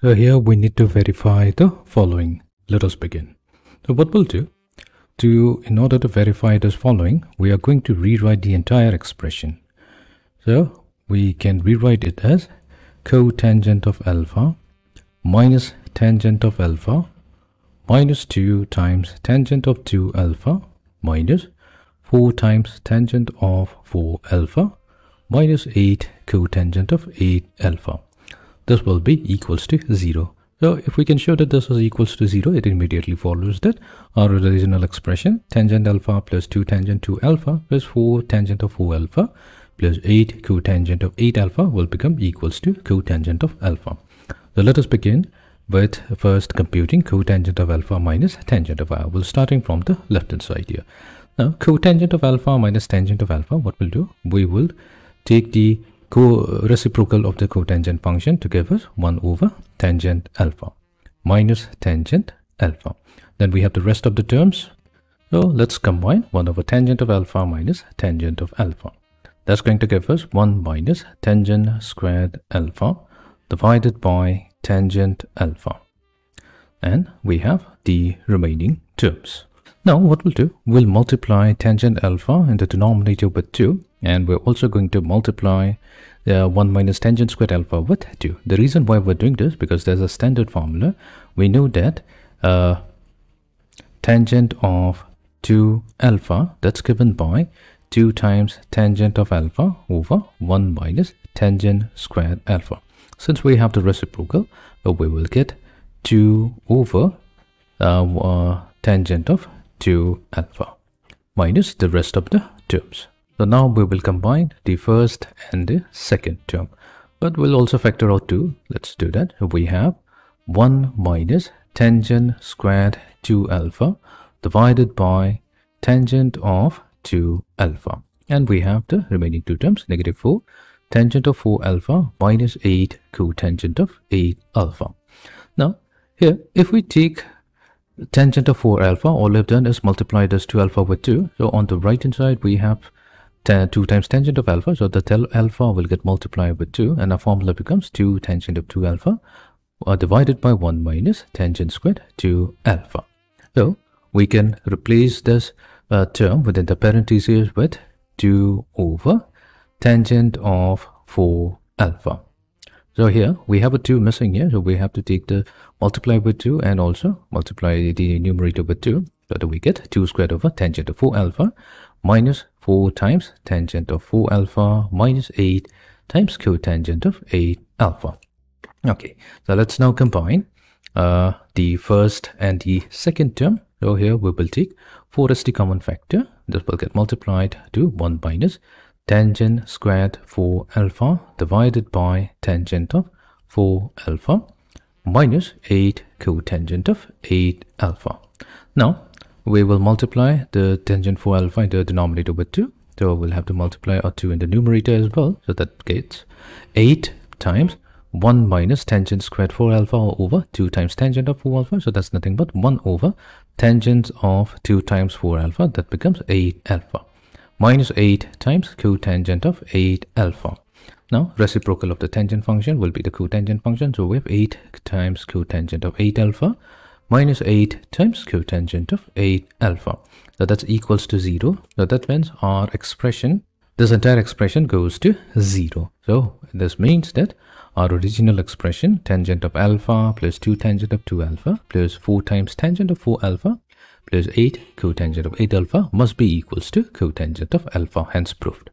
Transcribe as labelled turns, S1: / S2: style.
S1: So here we need to verify the following. Let us begin. So what we'll do, in order to verify this following, we are going to rewrite the entire expression. So we can rewrite it as cotangent of alpha minus tangent of alpha minus 2 times tangent of 2 alpha minus 4 times tangent of 4 alpha minus 8 cotangent of 8 alpha. This will be equals to 0. So if we can show that this is equals to 0, it immediately follows that our original expression tangent alpha plus 2 tangent 2 alpha plus 4 tangent of 4 alpha plus 8 cotangent of 8 alpha will become equals to cotangent of alpha. So let us begin with first computing cotangent of alpha minus tangent of alpha. We're starting from the left hand side here. Now cotangent of alpha minus tangent of alpha, what we'll do, we will take the reciprocal of the cotangent function to give us 1 over tangent alpha minus tangent alpha. Then we have the rest of the terms. So let's combine 1 over tangent of alpha minus tangent of alpha. That's going to give us 1 minus tangent squared alpha divided by tangent alpha. And we have the remaining terms. Now what we'll do, we'll multiply tangent alpha in the denominator with 2, and we're also going to multiply 1 minus tangent squared alpha with 2. The reason why we're doing this, because there's a standard formula. We know that tangent of 2 alpha, that's given by 2 times tangent of alpha over 1 minus tangent squared alpha. Since we have the reciprocal, we will get 2 over tangent of 2 alpha minus the rest of the terms. So now we will combine the first and the second term, but we'll also factor out 2. Let's do that. We have 1 minus tangent squared 2 alpha divided by tangent of 2 alpha, and we have the remaining 2 terms, negative 4 tangent of 4 alpha minus 8 cotangent of 8 alpha. Now here, if we take tangent of 4 alpha, all we've done is multiply this 2 alpha with 2. So on the right hand side we have 2 times tangent of alpha, so the alpha will get multiplied with 2, and our formula becomes 2 tangent of 2 alpha divided by 1 minus tangent squared 2 alpha. So we can replace this term within the parentheses with 2 over tangent of 4 alpha. So here we have a 2 missing here, so we have to take the multiply with 2 and also multiply the numerator with 2, so that we get 2 squared over tangent of 4 alpha minus 4 times tangent of 4 alpha minus 8 times cotangent of 8 alpha. Okay, so let's now combine the first and the second term. So here we will take 4 as the common factor. This will get multiplied to 1 minus tangent squared 4 alpha divided by tangent of 4 alpha minus 8 cotangent of 8 alpha. Now we will multiply the tangent 4 alpha in the denominator with 2. So we'll have to multiply our 2 in the numerator as well. So that gets 8 times 1 minus tangent squared 4 alpha over 2 times tangent of 4 alpha. So that's nothing but 1 over tangent of 2 times 4 alpha. That becomes 8 alpha minus 8 times cotangent of 8 alpha. Now reciprocal of the tangent function will be the cotangent function. So we have 8 times cotangent of 8 alpha minus 8 times cotangent of 8 alpha. So that's equals to 0. So that means our expression, this entire expression goes to 0. So this means that our original expression tangent of alpha plus 2 tangent of 2 alpha plus 4 times tangent of 4 alpha plus 8 cotangent of 8 alpha must be equals to cotangent of alpha, hence proved.